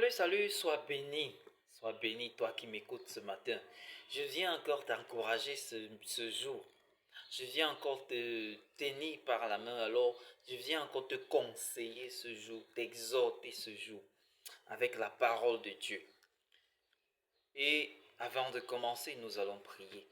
Salut, sois béni toi qui m'écoutes ce matin. Je viens encore t'encourager ce jour. Je viens encore te tenir par la main, alors je viens encore te conseiller ce jour, t'exhorter ce jour avec la parole de Dieu. Et avant de commencer, nous allons prier.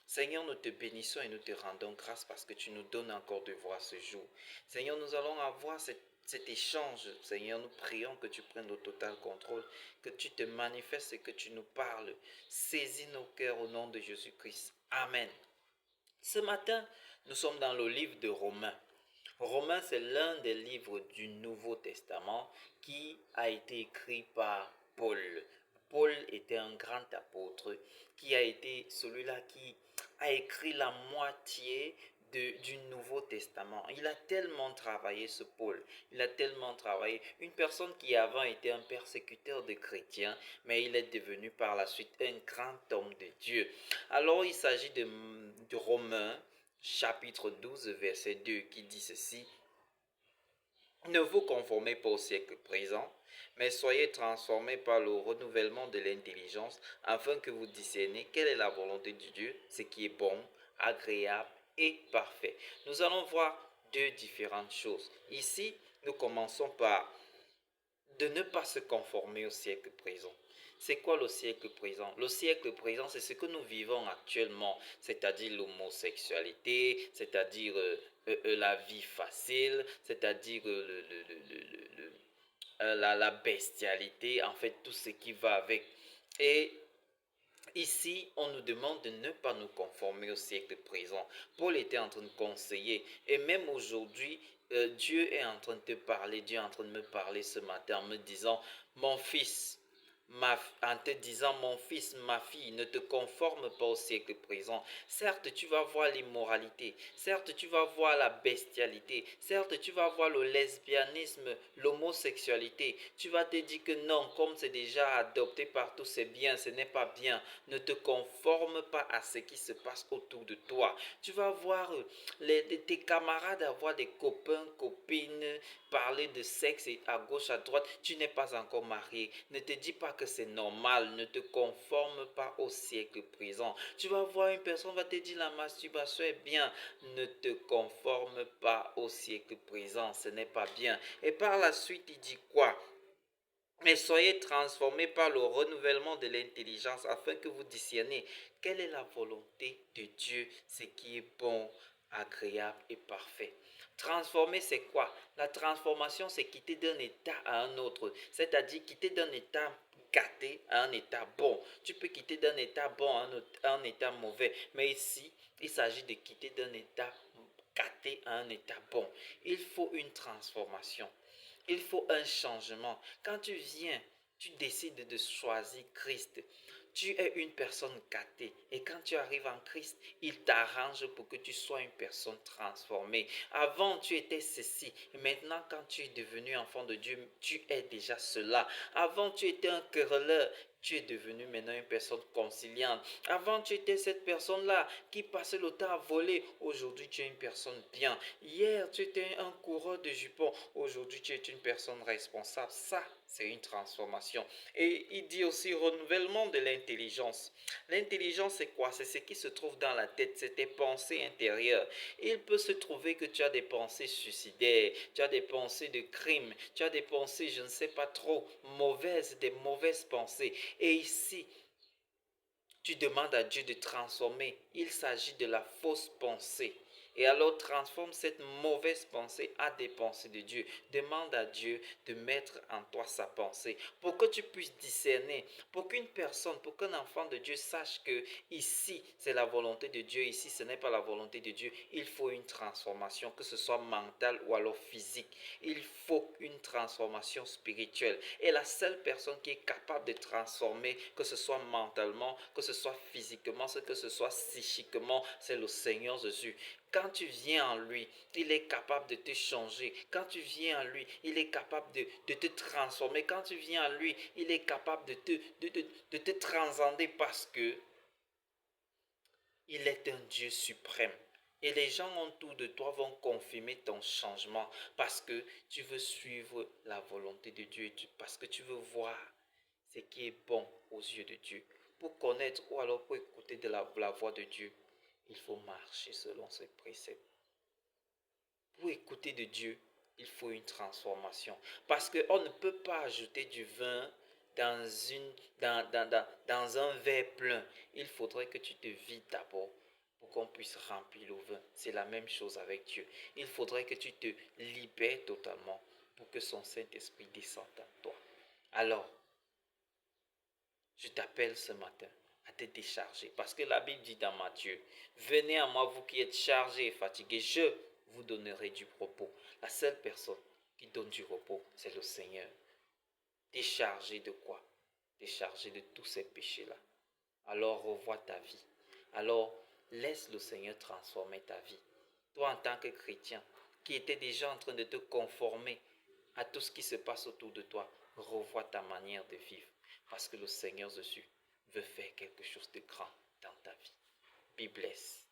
Seigneur, nous te bénissons et nous te rendons grâce parce que tu nous donnes encore de voir ce jour. Seigneur, nous allons avoir cet échange. Seigneur, nous prions que tu prennes le total contrôle, que tu te manifestes et que tu nous parles. Saisis nos cœurs au nom de Jésus-Christ. Amen. Ce matin, nous sommes dans le livre de Romains. Romains, c'est l'un des livres du Nouveau Testament qui a été écrit par Paul. Paul était un grand apôtre qui a été celui-là qui a écrit la moitié du Nouveau Testament. Il a tellement travaillé ce Paul, il a tellement travaillé. Une personne qui avant était un persécuteur de chrétiens, mais il est devenu par la suite un grand homme de Dieu. Alors il s'agit de Romains chapitre 12, verset 2 qui dit ceci. Ne vous conformez pas au siècle présent, mais soyez transformés par le renouvellement de l'intelligence, afin que vous discerniez quelle est la volonté de Dieu, ce qui est bon, agréable et parfait. Nous allons voir deux différentes choses. Ici, nous commençons par de ne pas se conformer au siècle présent. C'est quoi le siècle présent? Le siècle présent, c'est ce que nous vivons actuellement, c'est-à-dire l'homosexualité, c'est-à-dire la vie facile, c'est-à-dire la bestialité, en fait, tout ce qui va avec. Et ici, on nous demande de ne pas nous conformer au siècle présent. Paul était en train de conseiller, et même aujourd'hui, Dieu est en train de te parler, Dieu est en train de me parler ce matin en me disant, mon fils, en te disant, mon fils, ma fille, ne te conforme pas au siècle présent. Certes, tu vas voir l'immoralité, certes, tu vas voir la bestialité, certes, tu vas voir le lesbianisme, l'homosexualité. Tu vas te dire que non, comme c'est déjà adopté par tous, c'est bien, ce n'est pas bien. Ne te conforme pas à ce qui se passe autour de toi. Tu vas voir tes camarades avoir des copains, copines, parler de sexe à gauche, à droite. Tu n'es pas encore marié. Ne te dis pas que c'est normal. Ne te conforme pas au siècle présent. Tu vas voir une personne va te dire la masturbation est bien. Ne te conforme pas au siècle présent. Ce n'est pas bien. Et par la suite, il dit quoi? Mais soyez transformés par le renouvellement de l'intelligence afin que vous discerniez quelle est la volonté de Dieu, ce qui est bon, agréable et parfait. Transformer, c'est quoi? La transformation, c'est quitter d'un état à un autre, c'est-à-dire quitter d'un état gâté à un état bon. Tu peux quitter d'un état bon à un état mauvais, mais ici, il s'agit de quitter d'un état gâté à un état bon. Il faut une transformation. Il faut un changement. Quand tu viens, tu décides de choisir Christ. Tu es une personne gâtée. Et quand tu arrives en Christ, il t'arrange pour que tu sois une personne transformée. Avant, tu étais ceci. Et maintenant, quand tu es devenu enfant de Dieu, tu es déjà cela. Avant, tu étais un querelleur. Tu es devenu maintenant une personne conciliante. Avant, tu étais cette personne-là qui passait le temps à voler. Aujourd'hui, tu es une personne bien. Hier, tu étais un coureur de jupons. Aujourd'hui, tu es une personne responsable. Ça, c'est une transformation. Et il dit aussi renouvellement de l'intelligence. L'intelligence, c'est quoi? C'est ce qui se trouve dans la tête, c'est tes pensées intérieures. Il peut se trouver que tu as des pensées suicidaires, tu as des pensées de crime, tu as des pensées, je ne sais pas trop, mauvaises, des mauvaises pensées. Et ici, tu demandes à Dieu de transformer. Il s'agit de la fausse pensée. Et alors transforme cette mauvaise pensée à des pensées de Dieu. Demande à Dieu de mettre en toi sa pensée pour que tu puisses discerner, pour qu'une personne, pour qu'un enfant de Dieu sache que ici c'est la volonté de Dieu, ici ce n'est pas la volonté de Dieu. Il faut une transformation, que ce soit mentale ou alors physique. Il faut une transformation spirituelle. Et la seule personne qui est capable de transformer, que ce soit mentalement, que ce soit physiquement, que ce soit psychiquement, c'est le Seigneur Jésus. Quand tu viens en lui, il est capable de te changer. Quand tu viens en lui, il est capable de te transformer. Quand tu viens en lui, il est capable de te transcender parce que il est un Dieu suprême. Et les gens autour de toi vont confirmer ton changement parce que tu veux suivre la volonté de Dieu, parce que tu veux voir ce qui est bon aux yeux de Dieu. Pour connaître ou alors pour écouter de la voix de Dieu, il faut marcher selon ses préceptes. Pour écouter de Dieu, il faut une transformation. Parce qu'on ne peut pas ajouter du vin dans un verre plein. Il faudrait que tu te vides d'abord pour qu'on puisse remplir le vin. C'est la même chose avec Dieu. Il faudrait que tu te libères totalement pour que son Saint-Esprit descende en toi. Alors, je t'appelle ce matin à te décharger. Parce que la Bible dit dans Matthieu, venez à moi vous qui êtes chargés et fatigués, je vous donnerai du repos. La seule personne qui donne du repos, c'est le Seigneur. Déchargé de quoi? Déchargé de tous ces péchés-là. Alors revois ta vie. Alors laisse le Seigneur transformer ta vie. Toi en tant que chrétien, qui étais déjà en train de te conformer à tout ce qui se passe autour de toi, revois ta manière de vivre. Parce que le Seigneur Jésus veut faire quelque chose de grand dans ta vie. Be blessed.